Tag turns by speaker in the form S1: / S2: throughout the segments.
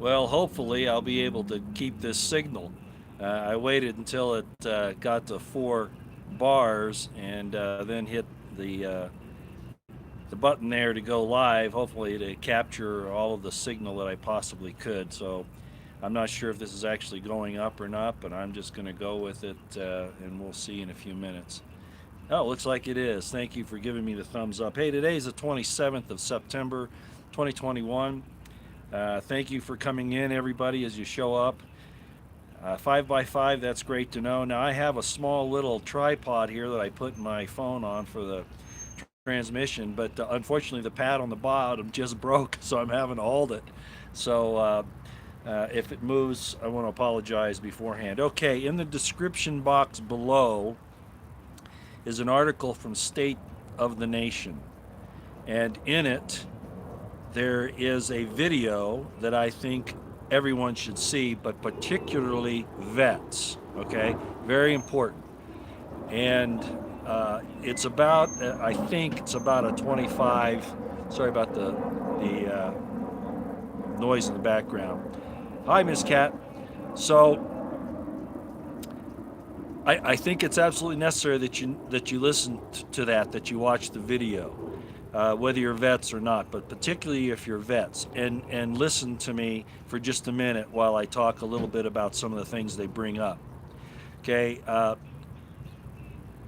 S1: Well, hopefully I'll be able to keep this signal. I waited until it got to 4 bars and then hit the uh, the button there to go live. Hopefully to capture all of the signal that I possibly could. So I'm not sure if this is actually going up or not, but I'm just going to go with it, and we'll see in a few minutes. Oh, looks like it is. Thank you for giving me the thumbs up. Hey, today's the 27th of September, 2021. Thank you for coming in, everybody, as you show up. 5x5, that's great to know. Now, I have a small little tripod here that I put my phone on for the transmission, but unfortunately, the pad on the bottom just broke, so I'm having to hold it. So, if it moves, I want to apologize beforehand. Okay, in the description box below is an article from State of the Nation, and in it, there is a video that I think everyone should see, but particularly vets. Okay, very important. And it's about, I think it's about a 25. Sorry about the noise in the background. Hi, Miss Cat. So I think it's absolutely necessary that you listen to that you watch the video, whether you're vets or not, but particularly if you're vets, and listen to me for just a minute while I talk a little bit about some of the things they bring up. Okay,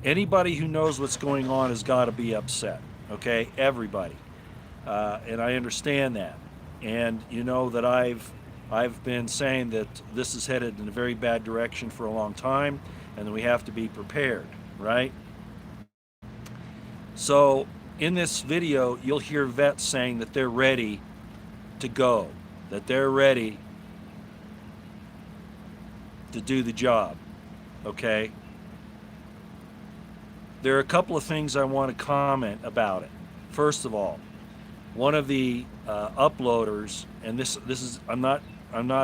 S1: anybody who knows what's going on has got to be upset. Okay, everybody, and I understand that, and you know that I've been saying that this is headed in a very bad direction for a long time, and that we have to be prepared, right? So in this video, you'll hear vets saying that they're ready to go, that they're ready to do the job. Okay? There are a couple of things I want to comment about it. First of all, one of the uploaders, and this is I'm not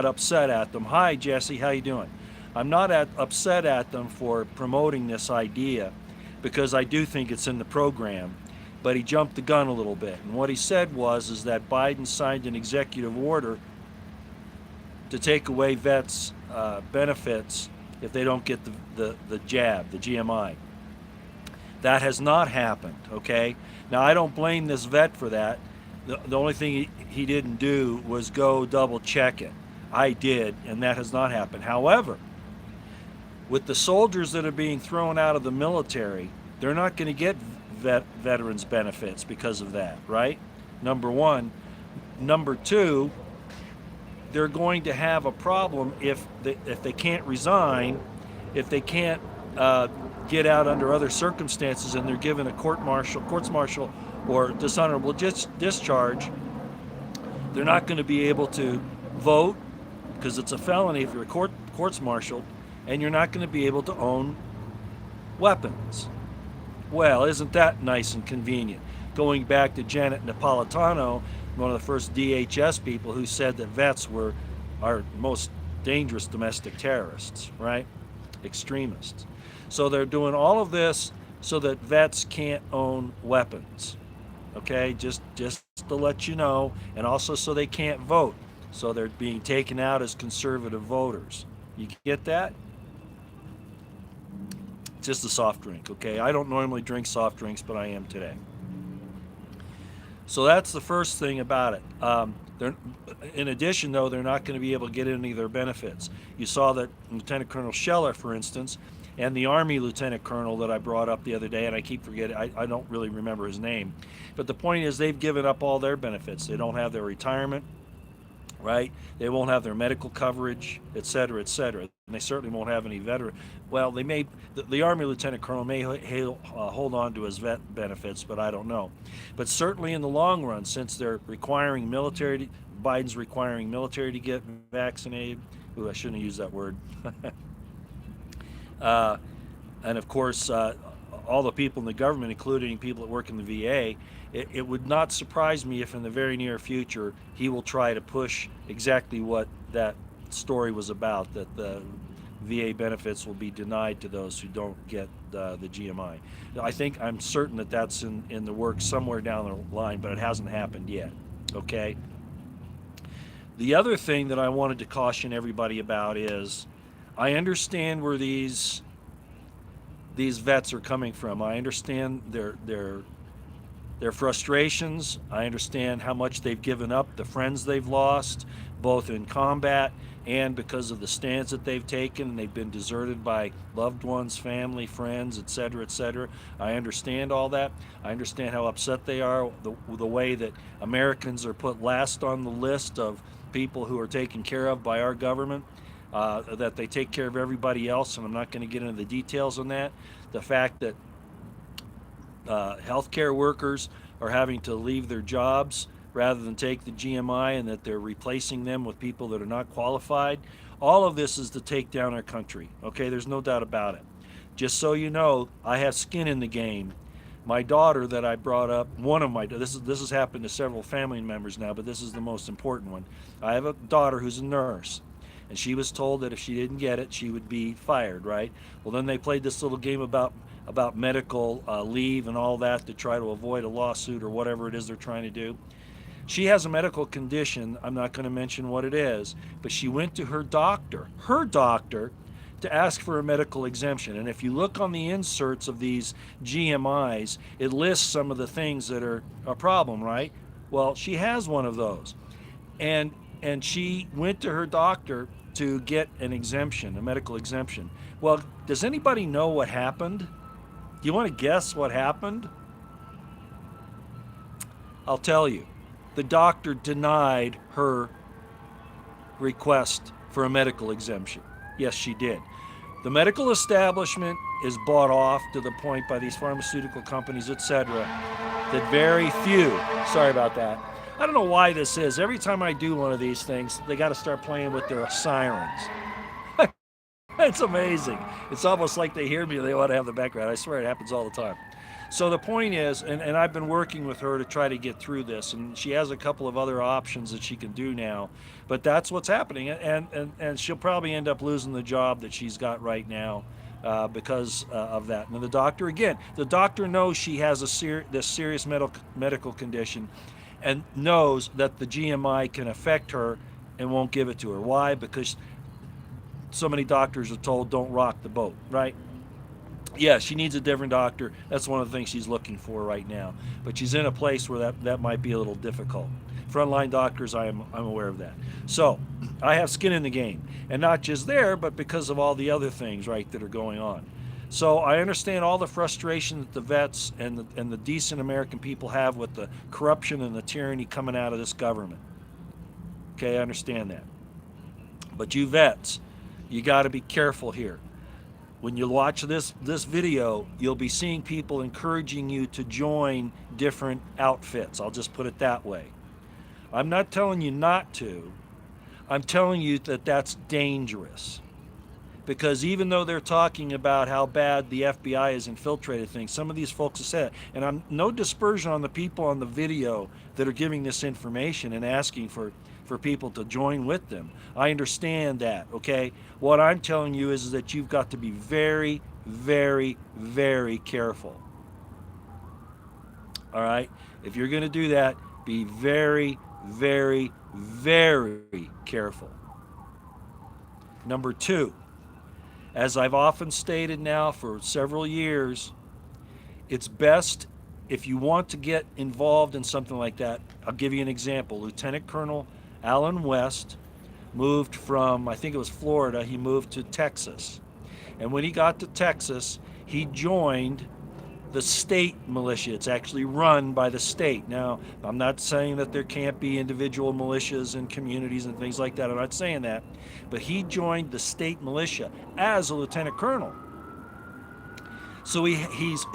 S1: upset at them. Hi Jesse, how you doing? I'm not upset at them for promoting this idea because I do think it's in the program, but he jumped the gun a little bit. And what he said was is that Biden signed an executive order to take away vets' benefits if they don't get the jab, the GMI. That has not happened, okay? Now, I don't blame this vet for that. The only thing he didn't do was go double check it. I did, and that has not happened. However, with the soldiers that are being thrown out of the military, they're not going to get veterans benefits because of that, right? Number one. Number two, they're going to have a problem if they can't resign, if they can't get out under other circumstances, and they're given a courts martial, or dishonorable discharge. They're not going to be able to vote because it's a felony if you're courts martialed, and you're not going to be able to own weapons. Well, isn't that nice and convenient? Going back to Janet Napolitano, one of the first DHS people who said that vets were our most dangerous domestic terrorists, right? Extremists. So they're doing all of this so that vets can't own weapons. Okay, just to let you know, and also so they can't vote. So they're being taken out as conservative voters. You get that? Just a soft drink, okay? I don't normally drink soft drinks, but I am today. So that's the first thing about it. In addition, though, they're not going to be able to get any of their benefits. You saw that Lieutenant Colonel Scheller, for instance, and the Army Lieutenant Colonel that I brought up the other day, and I keep forgetting, I don't really remember his name. But the point is, they've given up all their benefits. They don't have their retirement, right? They won't have their medical coverage, et cetera, et cetera. And they certainly won't have any veteran. Well, the Army Lieutenant Colonel may hold on to his vet benefits, but I don't know. But certainly in the long run, since they're requiring Biden's requiring military to get vaccinated. Ooh, I shouldn't have used that word. And of course, all the people in the government, including people that work in the VA, it would not surprise me if in the very near future he will try to push exactly what that story was about, that the VA benefits will be denied to those who don't get the GMI. I'm certain that that's in the works somewhere down the line, but it hasn't happened yet. Okay? The other thing that I wanted to caution everybody about is I understand where these vets are coming from. I understand their frustrations. I understand how much they've given up, the friends they've lost, both in combat and because of the stands that they've taken. They've been deserted by loved ones, family, friends, etc., etc. I understand all that. I understand how upset they are, the way that Americans are put last on the list of people who are taken care of by our government, that they take care of everybody else, and I'm not going to get into the details on that. The fact that healthcare workers are having to leave their jobs rather than take the GMI, and that they're replacing them with people that are not qualified. All of this is to take down our country. Okay, there's no doubt about it. Just so you know, I have skin in the game. My daughter that I brought up, this has happened to several family members now, but this is the most important one. I have a daughter who's a nurse, and she was told that if she didn't get it, she would be fired, right? Well, then they played this little game about medical leave and all that to try to avoid a lawsuit or whatever it is they're trying to do. She has a medical condition. I'm not going to mention what it is, but she went to her doctor, to ask for a medical exemption. And if you look on the inserts of these GMIs, it lists some of the things that are a problem, right? Well, she has one of those. And she went to her doctor to get an exemption, a medical exemption. Well, does anybody know what happened? Do you want to guess what happened? I'll tell you. The doctor denied her request for a medical exemption. Yes, she did. The medical establishment is bought off to the point by these pharmaceutical companies, etc., that very few, sorry about that. I don't know why this is. Every time I do one of these things, they got to start playing with their sirens. It's amazing. It's almost like they hear me and they want to have the background. I swear it happens all the time. So the point is, and I've been working with her to try to get through this, and she has a couple of other options that she can do now, but that's what's happening, and she'll probably end up losing the job that she's got right now because of that. And the doctor knows she has this serious medical condition, and knows that the GMI can affect her and won't give it to her. Why? Because so many doctors are told don't rock the boat, right? Yeah, she needs a different doctor. That's one of the things she's looking for right now. But she's in a place where that might be a little difficult. Frontline doctors, I'm aware of that. So I have skin in the game. And not just there, but because of all the other things, right, that are going on. So I understand all the frustration that the vets and the decent American people have with the corruption and the tyranny coming out of this government. Okay, I understand that. But you vets, you got to be careful here. When you watch this video, you'll be seeing people encouraging you to join different outfits. I'll just put it that way. I'm not telling you not to. I'm telling you that that's dangerous. Because even though they're talking about how bad the FBI has infiltrated things, some of these folks have said it. And I'm no dispersion on the people on the video that are giving this information and asking for people to join with them. I understand that, okay? What I'm telling you is that you've got to be very, very, very careful. All right? If you're going to do that, be very, very, very careful. Number two, as I've often stated now for several years, it's best if you want to get involved in something like that. I'll give you an example. Lieutenant Colonel Alan West moved from, I think it was Florida, he moved to Texas. And when he got to Texas, he joined the state militia. It's actually run by the state. Now, I'm not saying that there can't be individual militias and communities and things like that. I'm not saying that. But he joined the state militia as a lieutenant colonel. So he's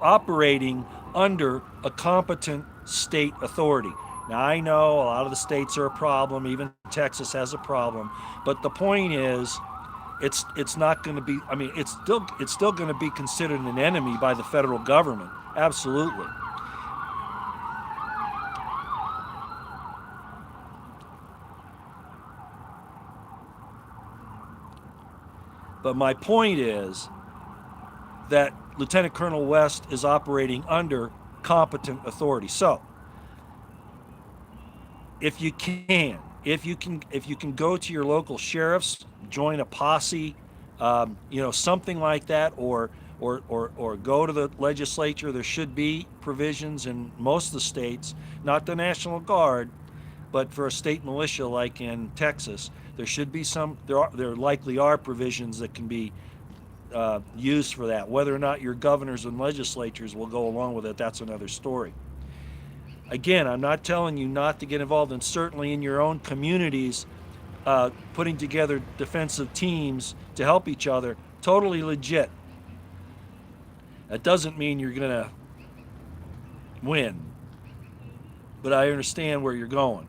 S1: operating under a competent state authority. Now, I know a lot of the states are a problem, even Texas has a problem, but the point is, it's not going to be, I mean, it's still going to be considered an enemy by the federal government. Absolutely. But my point is that Lieutenant Colonel West is operating under competent authority. So, if you can, if you can go to your local sheriffs, join a posse, something like that, or go to the legislature. There should be provisions in most of the states, not the National Guard, but for a state militia like in Texas, there should be some. There likely are provisions that can be used for that. Whether or not your governors and legislatures will go along with it, that's another story. Again, I'm not telling you not to get involved, and certainly in your own communities, putting together defensive teams to help each other, totally legit. That doesn't mean you're going to win, but I understand where you're going.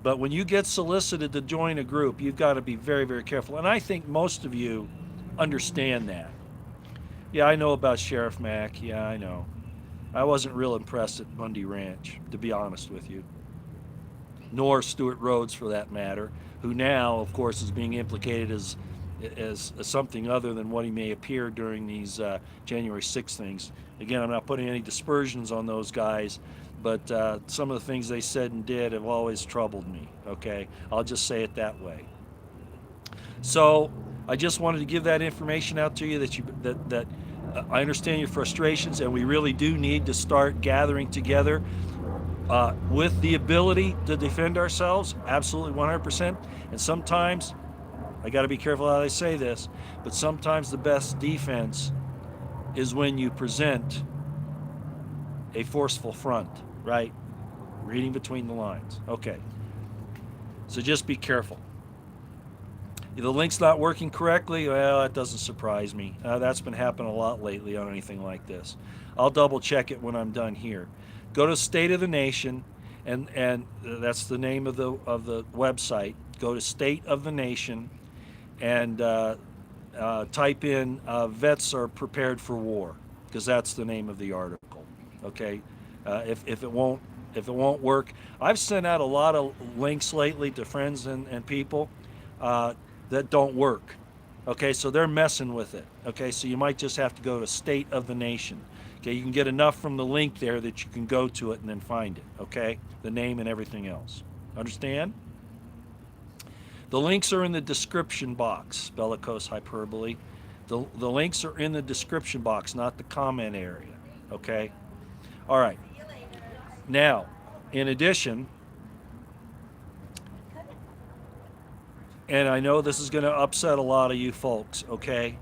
S1: But when you get solicited to join a group, you've got to be very, very careful. And I think most of you understand that. Yeah, I know about Sheriff Mack. Yeah, I know. I wasn't real impressed at Bundy Ranch, to be honest with you. Nor Stuart Rhodes, for that matter, who now, of course, is being implicated as something other than what he may appear during these January 6th things. Again, I'm not putting any dispersions on those guys, but some of the things they said and did have always troubled me, okay? I'll just say it that way. So I just wanted to give that information out to you that I understand your frustrations, and we really do need to start gathering together with the ability to defend ourselves, absolutely 100%. And sometimes, I got to be careful how I say this, but sometimes the best defense is when you present a forceful front, right? Reading between the lines. Okay. So just be careful. If the link's not working correctly, well, that doesn't surprise me. That's been happening a lot lately on anything like this. I'll double check it when I'm done here. Go to State of the Nation, and that's the name of the website. Go to State of the Nation, and type in "Vets are prepared for war," because that's the name of the article. Okay, if it won't work, I've sent out a lot of links lately to friends and people that don't work. Okay, so they're messing with it. Okay, so you might just have to go to State of the Nation. Okay, you can get enough from the link there that you can go to it and then find it. Okay, the name and everything else. Understand? The links are in the description box, bellicose hyperbole. The links are in the description box, not the comment area. Okay? All right. Now, in addition, and I know this is going to upset a lot of you folks, okay?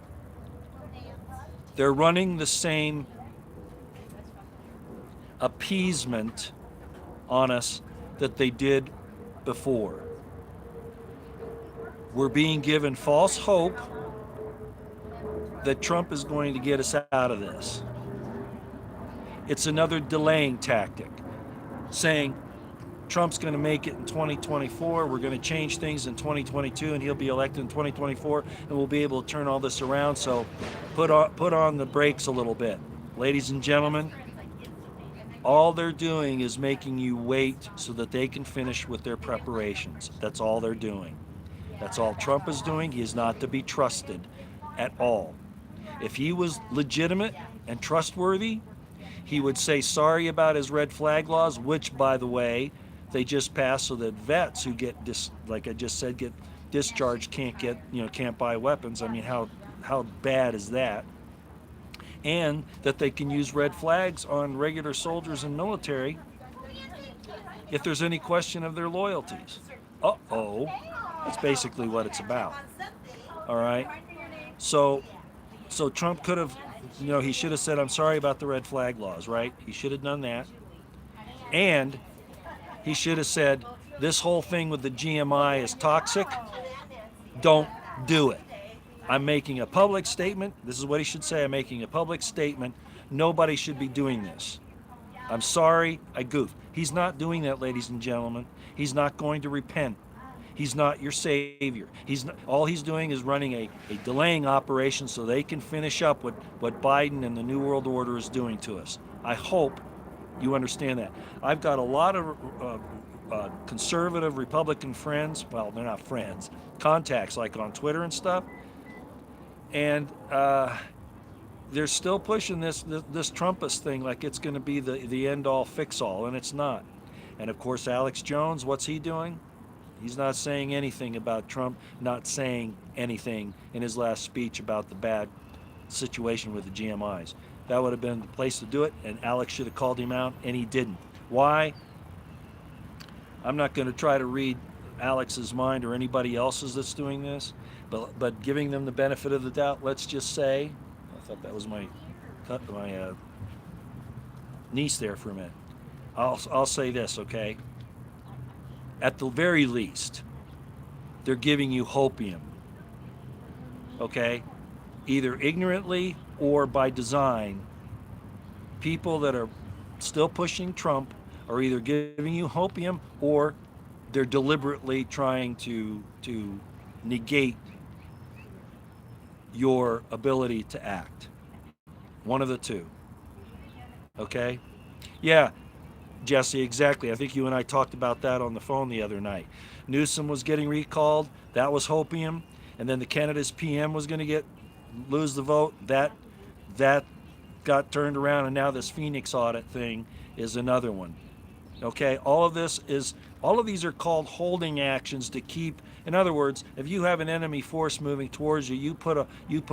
S1: They're running the same appeasement on us that they did before. We're being given false hope that Trump is going to get us out of this. It's another delaying tactic, saying Trump's going to make it in 2024, we're going to change things in 2022, and he'll be elected in 2024, and we'll be able to turn all this around. So put on the brakes a little bit. Ladies and gentlemen, all they're doing is making you wait so that they can finish with their preparations. That's all they're doing. That's all Trump is doing. He is not to be trusted at all. If he was legitimate and trustworthy, he would say sorry about his red flag laws, which, by the way, they just passed so that vets who get like I just said, get discharged can't buy weapons. I mean, how bad is that? And that they can use red flags on regular soldiers and military if there's any question of their loyalties. Uh-oh. That's basically what it's about. All right? So Trump could have, he should have said, I'm sorry about the red flag laws, right? He should have done that. And he should have said, this whole thing with the GMI is toxic. Don't do it. I'm making a public statement. This is what he should say. I'm making a public statement. Nobody should be doing this. I'm sorry, I goofed. He's not doing that, ladies and gentlemen. He's not going to repent. He's not your savior. All he's doing is running a delaying operation so they can finish up what Biden and the New World Order is doing to us. I hope you understand that. I've got a lot of conservative Republican friends. Well, they're not friends. Contacts, like on Twitter and stuff. And they're still pushing this Trumpist thing like it's going to be the end-all, fix-all, and it's not. And, of course, Alex Jones, what's he doing? He's not saying anything about Trump not saying anything in his last speech about the bad situation with the GMIs. That would have been the place to do it, and Alex should have called him out, and he didn't. Why? I'm not going to try to read Alex's mind or anybody else's that's doing this, but giving them the benefit of the doubt, let's just say, I thought that was my niece there for a minute. I'll say this, okay? At the very least, they're giving you hopium, okay? Either ignorantly or by design. People that are still pushing Trump are either giving you hopium or they're deliberately trying to negate your ability to act. One of the two. Okay? Yeah, Jesse, exactly. I think you and I talked about that on the phone the other night. Newsom was getting recalled. That was hopium. And then the Canada's PM was going to lose the vote. That got turned around, and now this Phoenix audit thing is another one. Okay, all of these are called holding actions to keep. In other words, if you have an enemy force moving towards you, you put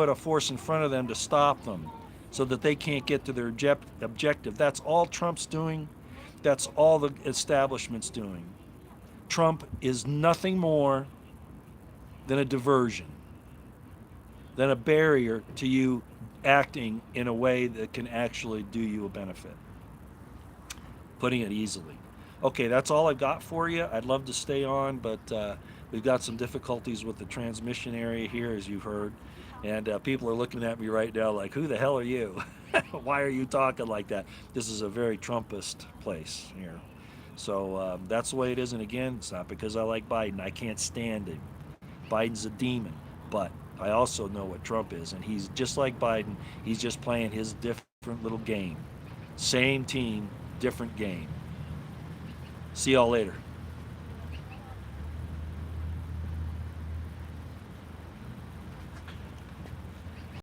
S1: a force in front of them to stop them, so that they can't get to their objective. That's all Trump's doing. That's all the establishment's doing. Trump is nothing more than a diversion, than a barrier to you acting in a way that can actually do you a benefit. Putting it easily. Okay, that's all I've got for you. I'd love to stay on, but we've got some difficulties with the transmission area here, as you've heard. And people are looking at me right now like, who the hell are you? Why are you talking like that? This is a very Trumpist place here. So that's the way it is. And again, it's not because I like Biden. I can't stand him. Biden's a demon. But I also know what Trump is. And he's just like Biden. He's just playing his different little game. Same team, different game. See y'all later.